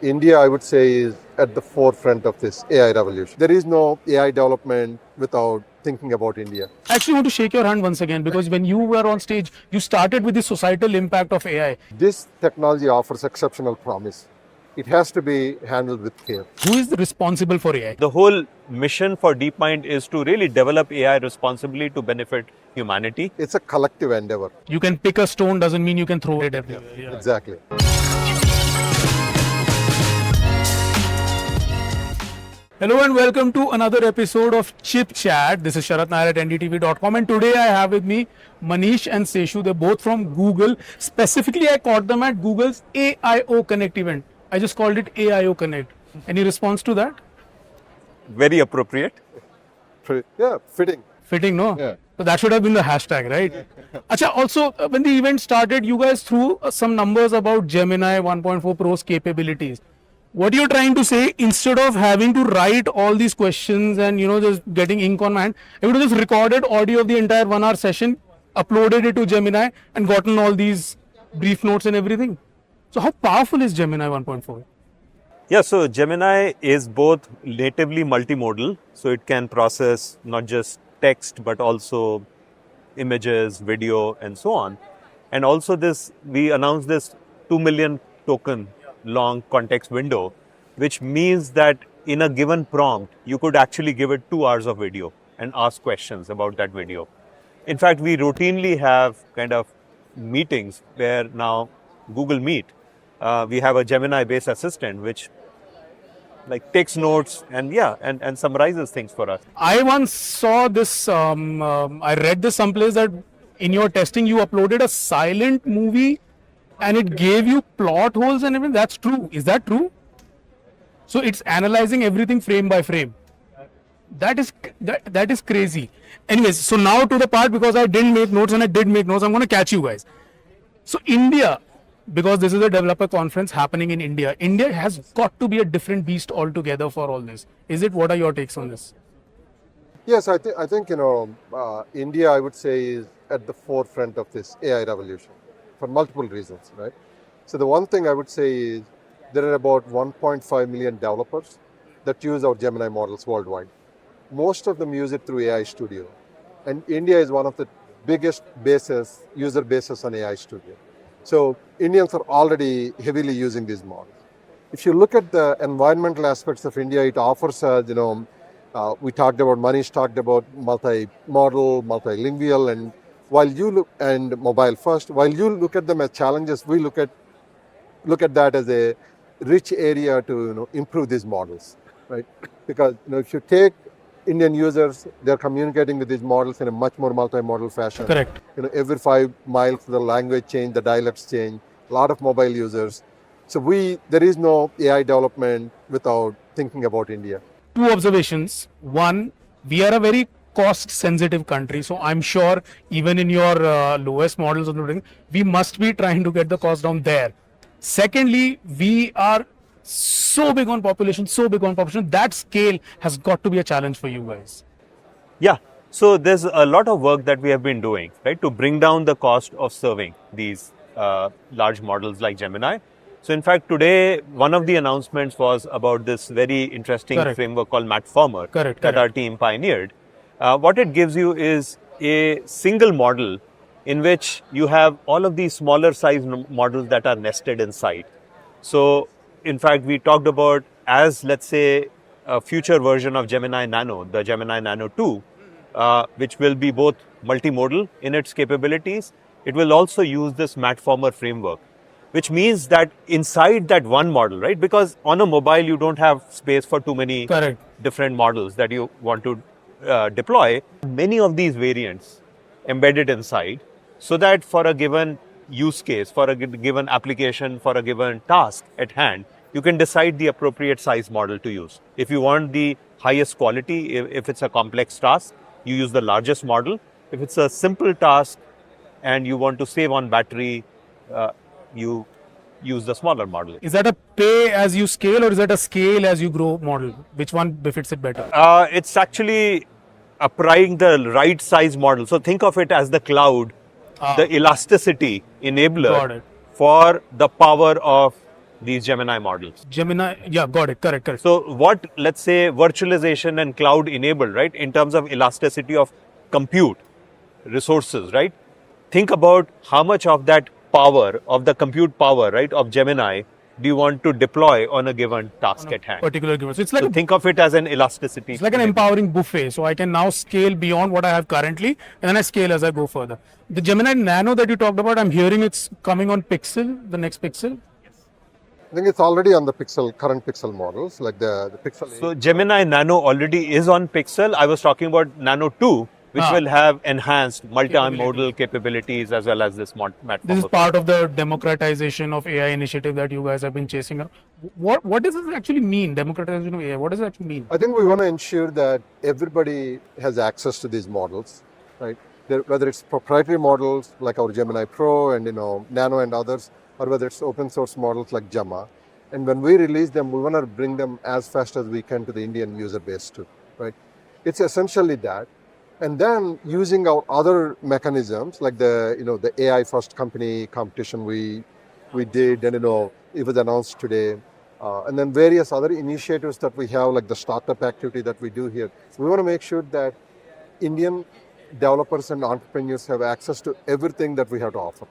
India, I would say, is at the forefront of this AI revolution. There is no AI development without thinking about India. I actually want to shake your hand once again because when you were on stage, you started with the societal impact of AI. This technology offers exceptional promise. It has to be handled with care. Who is responsible for AI? The whole mission for DeepMind is to really develop AI responsibly to benefit humanity. It's a collective endeavor. You can pick a stone doesn't mean you can throw it everywhere. Yeah. Exactly. Hello and welcome to another episode of Chip Chat. This is Sharat Nair at NDTV.com and today I have with me Manish and Seshu. They're both from Google. Specifically, I caught them at Google's AIO Connect event. I just called it AIO Connect. Any response to that? Very appropriate. Yeah, fitting. Fitting, no? Yeah. So that should have been the hashtag, right? Acha, also, when the event started, you guys threw some numbers about Gemini 1.4 Pro's capabilities. What you're trying to say, instead of having to write all these questions and, just getting ink on my hand, I would have just recorded audio of the entire 1 hour session, uploaded it to Gemini and gotten all these brief notes and everything. So how powerful is Gemini 1.4? Yeah, so Gemini is both natively multimodal, so it can process not just text but also images, video, and so on. And also we announced this 2 million token long context window, which means that in a given prompt, you could actually give it 2 hours of video and ask questions about that video. In fact, we routinely have kind of meetings where now Google Meet, we have a Gemini-based assistant which takes notes and summarizes things for us. I once saw this, I read this someplace that in your testing you uploaded a silent movie and it gave you plot holes and everything. That's true. Is that true? So it's analyzing everything frame by frame. That is crazy. Anyways, so now to the part, because I didn't make notes and I did make notes, I'm going to catch you guys. So India, because this is a developer conference happening in India, India has got to be a different beast altogether for all this. Is it? What are your takes on this? Yes, I think India, I would say, is at the forefront of this AI revolution for multiple reasons, right? So the one thing I would say is there are about 1.5 million developers that use our Gemini models worldwide. Most of them use it through AI Studio. And India is one of the biggest user bases on AI Studio. So Indians are already heavily using these models. If you look at the environmental aspects of India, it offers us, Manish talked about multi-model, multilingual, and and mobile first, while you look at them as challenges, we look at that as a rich area to improve these models, right? Because if you take Indian users, they're communicating with these models in a much more multi-modal fashion. Correct. Every 5 miles, the language change, the dialects change, a lot of mobile users. So there is no AI development without thinking about India. 2 observations. One, we are a very cost sensitive country. So I'm sure even in your lowest models, we must be trying to get the cost down there. Secondly, we are so big on population, that scale has got to be a challenge for you guys. Yeah, so there's a lot of work that we have been doing, right, to bring down the cost of serving these large models like Gemini. So in fact, today, one of the announcements was about this very interesting framework called Matformer that our team pioneered. What it gives you is a single model in which you have all of these smaller size models that are nested inside. So in fact, we talked about as, let's say, a future version of Gemini Nano, the Gemini Nano 2, which will be both multimodal in its capabilities. It will also use this Matformer framework, which means that inside that one model, right? Because on a mobile, you don't have space for too many different models that you want to deploy. Many of these variants embedded inside, so that for a given use case, for a given application, for a given task at hand, you can decide the appropriate size model to use. If you want the highest quality, if it's a complex task, you use the largest model. If it's a simple task and you want to save on battery, you use the smaller model. Is that a pay as you scale or is that a scale as you grow model? Which one befits it better? It's actually applying the right size model. So think of it as the cloud, the elasticity enabler for the power of these Gemini models. Gemini, yeah, got it. Correct. So what, let's say, virtualization and cloud enabled, right, in terms of elasticity of compute resources, right? Think about how much of that power, of the compute power, right, of Gemini, do you want to deploy on a given task at hand? Particular given. So it's like So think of it as an elasticity. it's like an empowering buffet. So I can now scale beyond what I have currently, and then I scale as I go further. The Gemini Nano that you talked about, I'm hearing it's coming on Pixel, the next Pixel. I think it's already on the current Pixel models, like the Pixel 8. So Gemini Nano already is on Pixel. I was talking about Nano 2, which will have enhanced multimodal capabilities as well as this platform. This is part of the democratization of AI initiative that you guys have been chasing. What does this actually mean, democratization of AI? What does it actually mean? I think we want to ensure that everybody has access to these models, right? Whether it's proprietary models like our Gemini Pro and Nano and others, or whether it's open source models like Gemma. And when we release them, we want to bring them as fast as we can to the Indian user base too, right? It's essentially that. And then using our other mechanisms like the AI first company competition we did, and it was announced today, and then various other initiatives that we have like the startup activity that we do here. We want to make sure that Indian developers and entrepreneurs have access to everything that we have to offer.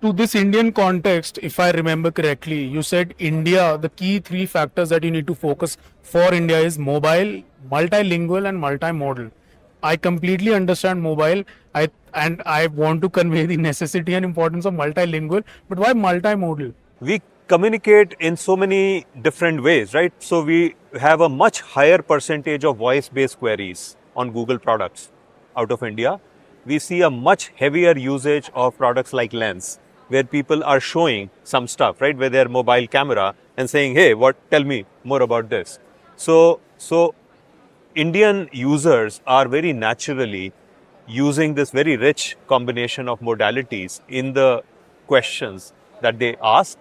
To this Indian context, if I remember correctly, you said India, the key three factors that you need to focus for India is mobile, multilingual and multimodal. I completely understand mobile, and I want to convey the necessity and importance of multilingual, but why multimodal? We communicate in so many different ways, right? So we have a much higher percentage of voice-based queries on Google products out of India. We see a much heavier usage of products like Lens, where people are showing some stuff, right, with their mobile camera and saying, hey, tell me more about this. So Indian users are very naturally using this very rich combination of modalities in the questions that they ask.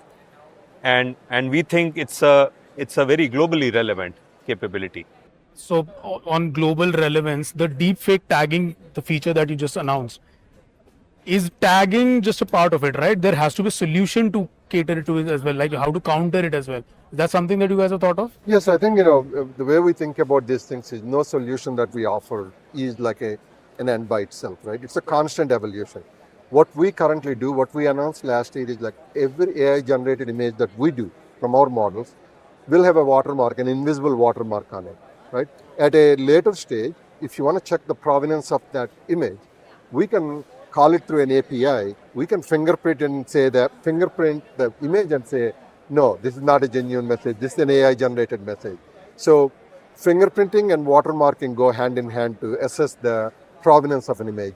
And we think it's a very globally relevant capability. So on global relevance, the deepfake tagging, the feature that you just announced, is tagging just a part of it, right? There has to be a solution to cater to it as well, like how to counter it as well. Is that something that you guys have thought of? Yes, I think the way we think about these things is no solution that we offer is like an end by itself, right? It's a constant evolution. What we currently do, what we announced last year is like every AI generated image that we do from our models will have a watermark, an invisible watermark on it, right? At a later stage, if you want to check the provenance of that image, we can call it through an API. We can fingerprint the image and say, no, this is not a genuine message. This is an AI generated message. So fingerprinting and watermarking go hand in hand to assess the provenance of an image.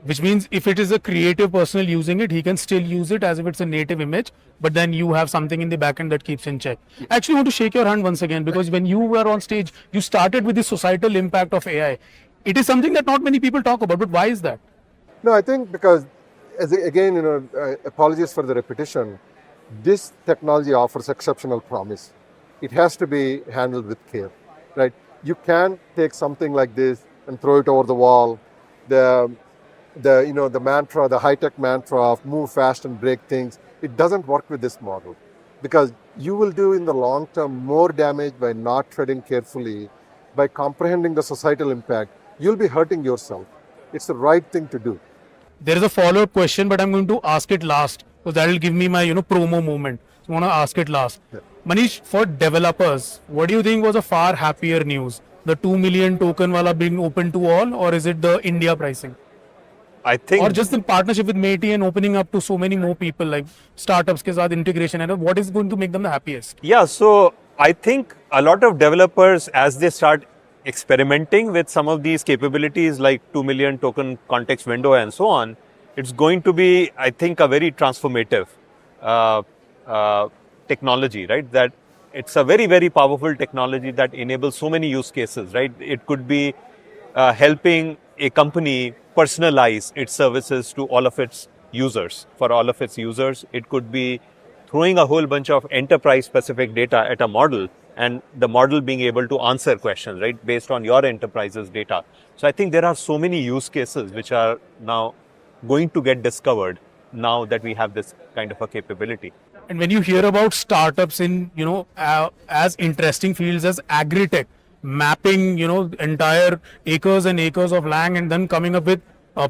Which means if it is a creative person using it, he can still use it as if it's a native image, but then you have something in the backend that keeps in check. I actually want to shake your hand once again, because when you were on stage, you started with the societal impact of AI. It is something that not many people talk about, but why is that? No, I think because, again, apologies for the repetition, this technology offers exceptional promise. It has to be handled with care, right? You can't take something like this and throw it over the wall. The mantra, the high-tech mantra of move fast and break things, it doesn't work with this model, because you will do in the long term more damage by not treading carefully, by comprehending the societal impact. You'll be hurting yourself. It's the right thing to do. There is a follow-up question, but I'm going to ask it last, because that will give me my promo moment. So I want to ask it last. Yeah. Manish, for developers, what do you think was a far happier news? The 2 million token wala being open to all, or is it the India pricing? I think, or just the partnership with Meti and opening up to so many more people, like startups ke saath integration, and what is going to make them the happiest? Yeah, so I think a lot of developers, as they start experimenting with some of these capabilities like 2 million token context window and so on, it's going to be, I think, a very transformative technology, right? That it's a very, very powerful technology that enables so many use cases, right? It could be helping a company personalize its services to all of its users, for all of its users. It could be throwing a whole bunch of enterprise-specific data at a model, and the model being able to answer questions, right, based on your enterprise's data. So I think there are so many use cases which are now going to get discovered now that we have this kind of a capability. And when you hear about startups in, as interesting fields as agri-tech, mapping, entire acres and acres of land and then coming up with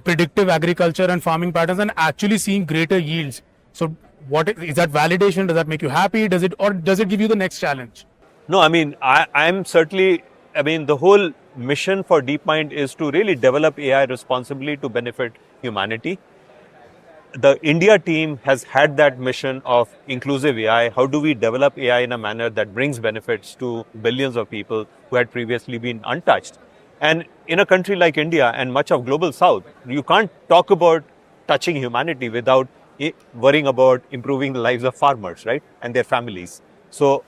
predictive agriculture and farming patterns and actually seeing greater yields. So what is that validation? Does that make you happy? Does it give you the next challenge? No, I mean, I'm certainly, I mean, the whole mission for DeepMind is to really develop AI responsibly to benefit humanity. The India team has had that mission of inclusive AI. How do we develop AI in a manner that brings benefits to billions of people who had previously been untouched? And in a country like India and much of global South, you can't talk about touching humanity without worrying about improving the lives of farmers, right? And their families. So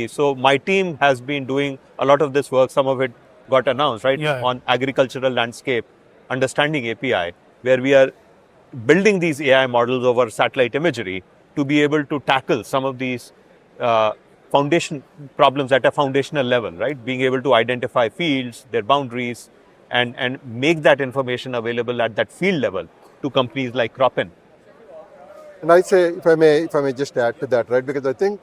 so my team has been doing a lot of this work. Some of it got announced, right? Yeah. On agricultural landscape, understanding API, where we are building these AI models over satellite imagery to be able to tackle some of these foundation problems at a foundational level, right? Being able to identify fields, their boundaries, and make that information available at that field level to companies like Cropin. And I say, if I may just add to that, right? Because I think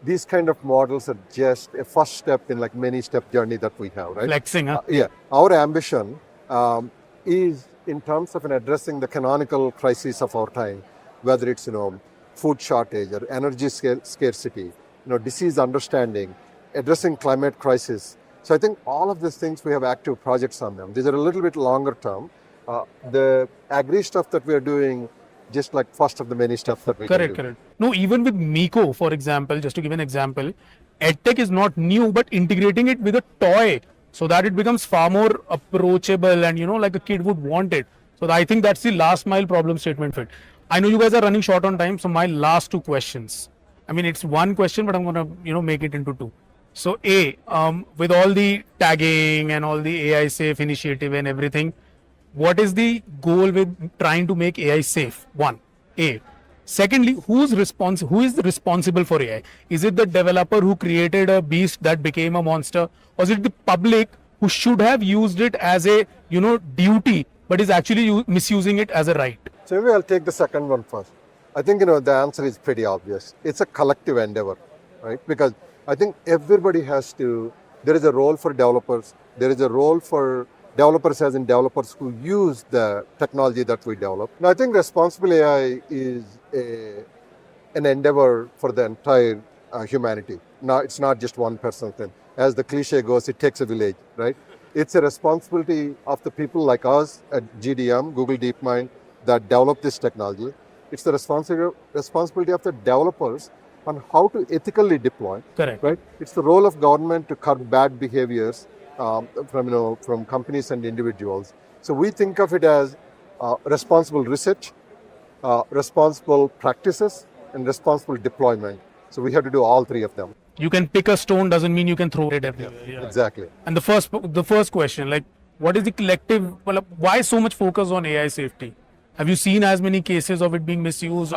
these kind of models are just a first step in like many step journey that we have, right? Flexing, huh? Yeah. Our ambition is in terms of addressing the canonical crises of our time, whether it's, food shortage or energy scarcity, disease understanding, addressing climate crisis. So I think all of these things, we have active projects on them. These are a little bit longer term. The agri stuff that we are doing, just like first of the many stuff that we can do. Correct. No, even with Miko, for example, just to give an example, EdTech is not new, but integrating it with a toy so that it becomes far more approachable and, like a kid would want it. So I think that's the last mile problem statement fit. I know you guys are running short on time, so my last two questions. I mean, it's one question, but I'm going to, make it into two. So A, with all the tagging and all the AI safe initiative and everything, what is the goal with trying to make AI safe? One, A. Secondly, who is responsible for AI? Is it the developer who created a beast that became a monster, or is it the public who should have used it as a duty, but is actually misusing it as a right? So maybe I'll take the second one first. I think the answer is pretty obvious. It's a collective endeavor, right? Because I think everybody there is a role for developers. There is a role for developers as in developers who use the technology that we develop. Now, I think responsible AI is an endeavor for the entire humanity. Now, it's not just one person's thing. As the cliche goes, it takes a village, right? It's a responsibility of the people like us at GDM, Google DeepMind, that develop this technology. It's the responsibility of the developers on how to ethically deploy. Correct. Right? It's the role of government to curb bad behaviors from companies and individuals. So we think of it as responsible research, responsible practices, and responsible deployment. So we have to do all three of them. You can pick a stone doesn't mean you can throw it everywhere. Yeah. Exactly. And the first question, like, what is the collective? Well, why so much focus on AI safety? Have you seen as many cases of it being misused?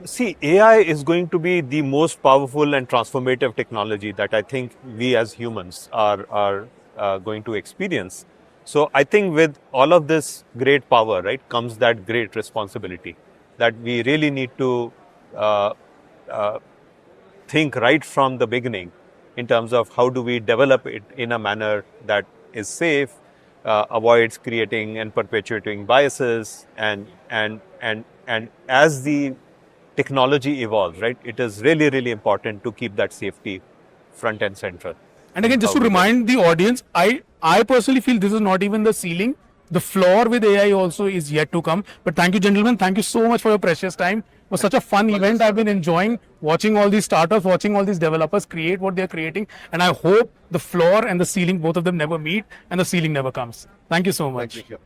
See, AI is going to be the most powerful and transformative technology that I think we as humans are going to experience. So I think with all of this great power, right, comes that great responsibility that we really need to think right from the beginning in terms of how do we develop it in a manner that is safe, avoids creating and perpetuating biases, and as the technology evolves, right, it is really, really important to keep that safety front and center. And again, just to remind the audience, I personally feel this is not even the ceiling. The floor with AI also is yet to come. But thank you, gentlemen. Thank you so much for your precious time. It was such a fun event. I've been enjoying watching all these startups, watching all these developers create what they're creating. And I hope the floor and the ceiling, both of them never meet and the ceiling never comes. Thank you so much. Thank you.